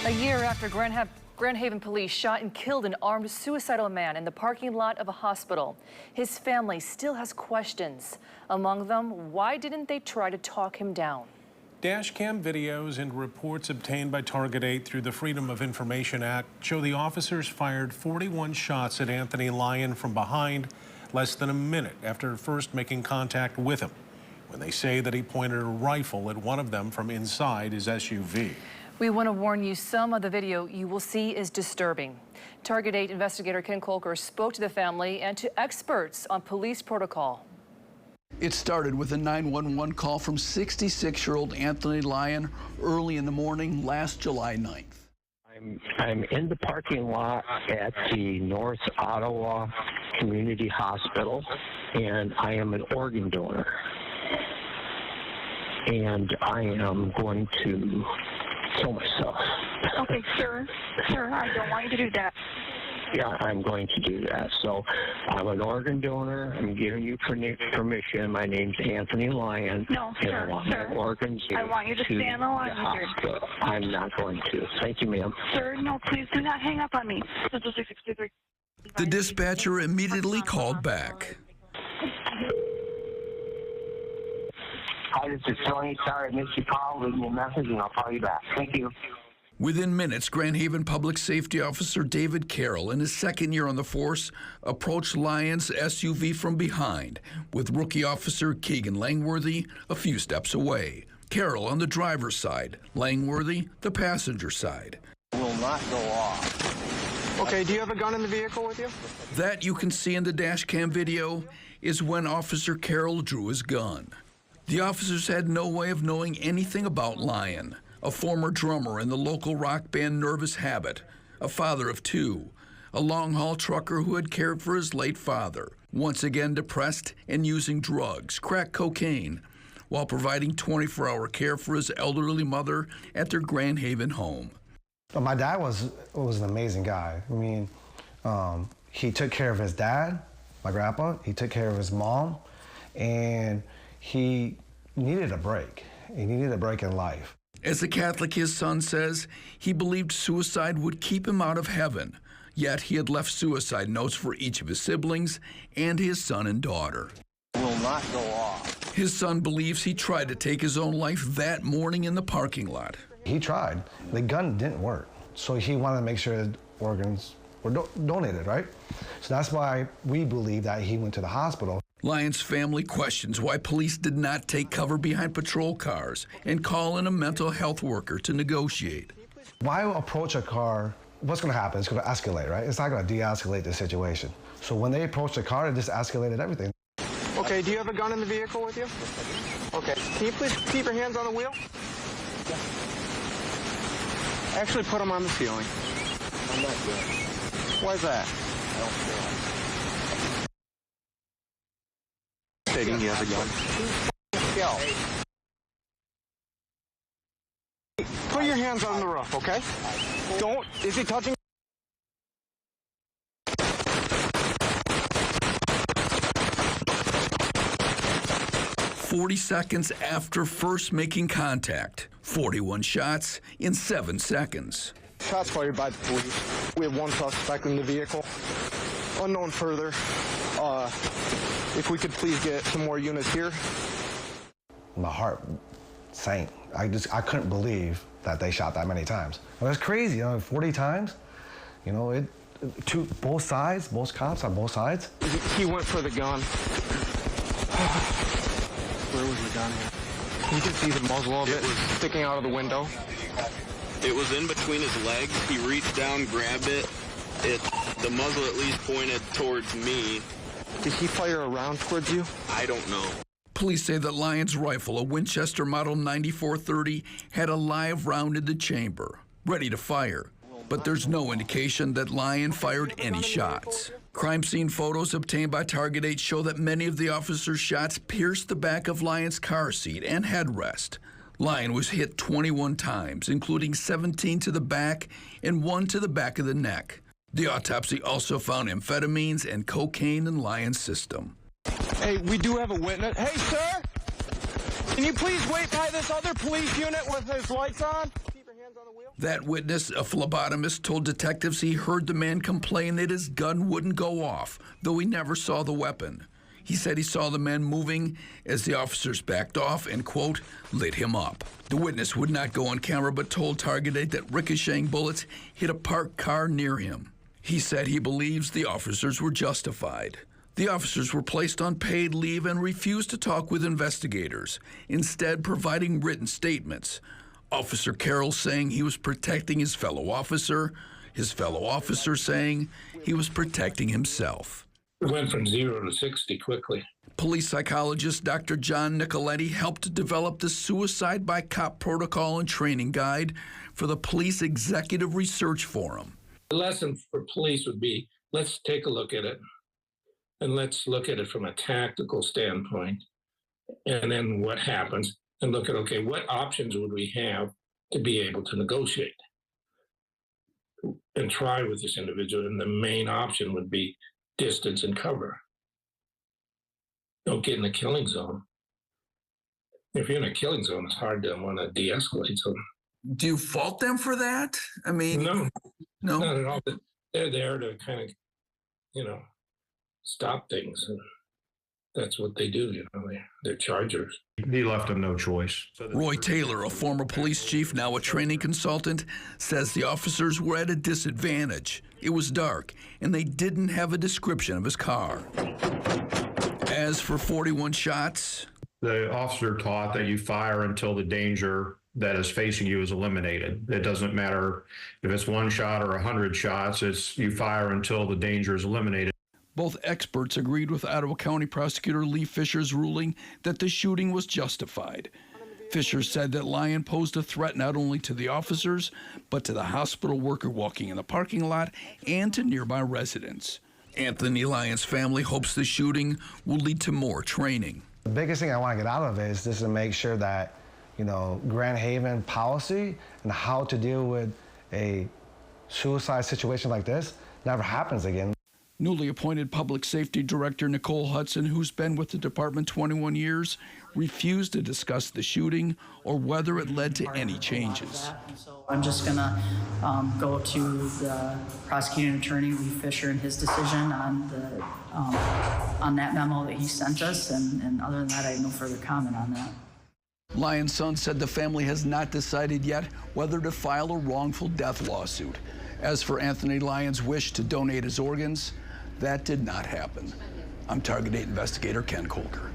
A year after Grand Haven police shot and killed an armed suicidal man in the parking lot of a hospital, his family still has questions. Among them, why didn't they try to talk him down? Dashcam videos and reports obtained by Target 8 through the Freedom of Information Act show the officers fired 41 shots at Anthony Lyon from behind less than a minute after first making contact with him, when they say that he pointed a rifle at one of them from inside his SUV. We want to warn you, some of the video you will see is disturbing. Target 8 investigator Ken Kolker spoke to the family and to experts on police protocol. It started with a 911 call from 66-year-old Anthony Lyon early in the morning last July 9th. I'm in the parking lot at the North Ottawa Community Hospital, and I am an organ donor. And I am going to kill myself. Okay, sir, I don't want you to do that. Yeah, I'm going to do that. So I'm an organ donor. I'm giving you permission. My name's Anthony Lyon. No, and sir, I want my organs I want you to stay on the line here. I'm not going to. Thank you, ma'am. Sir, no, please do not hang up on me. The dispatcher immediately called back. Hi, this is Tony. Sorry I missed your call. Leave me a message and I'll call you back. Thank you. Within minutes, Grand Haven Public Safety Officer David Carroll, in his second year on the force, approached Lyon's SUV from behind, with rookie officer Keegan Langworthy a few steps away. Carroll on the driver's side, Langworthy the passenger side. Will not go off. Okay, do you have a gun in the vehicle with you? That you can see in the dash cam video is when Officer Carroll drew his gun. The officers had no way of knowing anything about Lyon, a former drummer in the local rock band Nervous Habit, a father of two, a long-haul trucker who had cared for his late father, once again depressed and using drugs, crack cocaine, while providing 24-hour care for his elderly mother at their Grand Haven home. My dad was an amazing guy. I mean, he took care of his dad, my grandpa, he took care of his mom, and he needed a break. He needed a break in life. As a Catholic, his son says he believed suicide would keep him out of heaven, yet he had left suicide notes for each of his siblings and his son and daughter. Will not go off. His son believes he tried to take his own life that morning in the parking lot. He tried. The gun didn't work, so he wanted to make sure his organs were donated, right? So that's why we believe that he went to the hospital. Lyon's family questions why police did not take cover behind patrol cars and call in a mental health worker to negotiate. Why approach a car? What's going to happen? It's going to escalate, right? It's not going to de-escalate the situation. So when they approached the car, it just escalated everything. Okay, do you have a gun in the vehicle with you? Okay, can you please keep your hands on the wheel? Yeah. Actually put them on the ceiling. I'm not good. Why is that? I don't feel like it. Stating he has a gun. Put your hands on the roof, okay? Don't. Is he touching? "40 seconds after first making contact, 41 shots in 7 seconds. Shots fired by the police. We have one suspect in the vehicle. Unknown further. If we could please get some more units here. My heart sank. I couldn't believe that they shot that many times. Well, that's crazy, 40 times. Both sides, both cops on both sides. He went for the gun. Where was the gun? You can see the muzzle of it sticking out of the window. It was in between his legs. He reached down, grabbed it. The muzzle at least pointed towards me. Did he fire a round towards you? I don't know. Police say that Lyon's rifle, a Winchester Model 9430, had a live round in the chamber, ready to fire. But there's no indication that Lyon fired any shots. Crime scene photos obtained by Target 8 show that many of the officers' shots pierced the back of Lyon's car seat and headrest. Lyon was hit 21 times, including 17 to the back and 1 to the back of the neck. The autopsy also found amphetamines and cocaine in Lyon's system. Hey, we do have a witness. Hey, sir! Can you please wait by this other police unit with his lights on? Keep your hands That witness, a phlebotomist, told detectives he heard the man complain that his gun wouldn't go off, though he never saw the weapon. He said he saw the man moving as the officers backed off and, quote, lit him up. The witness would not go on camera but told Target 8 that ricocheting bullets hit a parked car near him. He said he believes the officers were justified. The officers were placed on paid leave and refused to talk with investigators, instead providing written statements. Officer Carroll saying he was protecting his fellow officer saying he was protecting himself. It went from 0 to 60 quickly. Police psychologist Dr. John Nicoletti helped develop the Suicide by Cop Protocol and Training Guide for the Police Executive Research Forum. The lesson for police would be, let's take a look at it, and let's look at it from a tactical standpoint, and then what happens, and look at, okay, what options would we have to be able to negotiate and try with this individual? And the main option would be distance and cover. Don't get in the killing zone. If you're in a killing zone, it's hard to want to de-escalate something. Do you fault them for that? I mean, no, not at all. They're there to kind of, stop things. And that's what they do, they're chargers. He left him no choice. Roy Taylor, a former police chief, now a training consultant, says the officers were at a disadvantage. It was dark, and they didn't have a description of his car. As for 41 shots, the officer taught that you fire until the danger that is facing you is eliminated. It doesn't matter if it's 1 shot or 100 shots, it's you fire until the danger is eliminated. Both experts agreed with Ottawa County Prosecutor Lee Fisher's ruling that the shooting was justified. Fisher said that Lyon posed a threat not only to the officers, but to the hospital worker walking in the parking lot and to nearby residents. Anthony Lyon's family hopes the shooting will lead to more training. The biggest thing I want to get out of it is just to make sure that, Grand Haven policy and how to deal with a suicide situation like this never happens again. Newly appointed Public Safety Director Nicole Hudson, who's been with the department 21 years, refused to discuss the shooting or whether it led to any changes. So I'm just going to go to the prosecuting attorney, Lee Fisher, and his decision on that memo that he sent us, and other than that, I have no further comment on that. Lyon's son said the family has not decided yet whether to file a wrongful death lawsuit. As for Anthony Lyon's wish to donate his organs, that did not happen. I'm Target 8 investigator Ken Colker.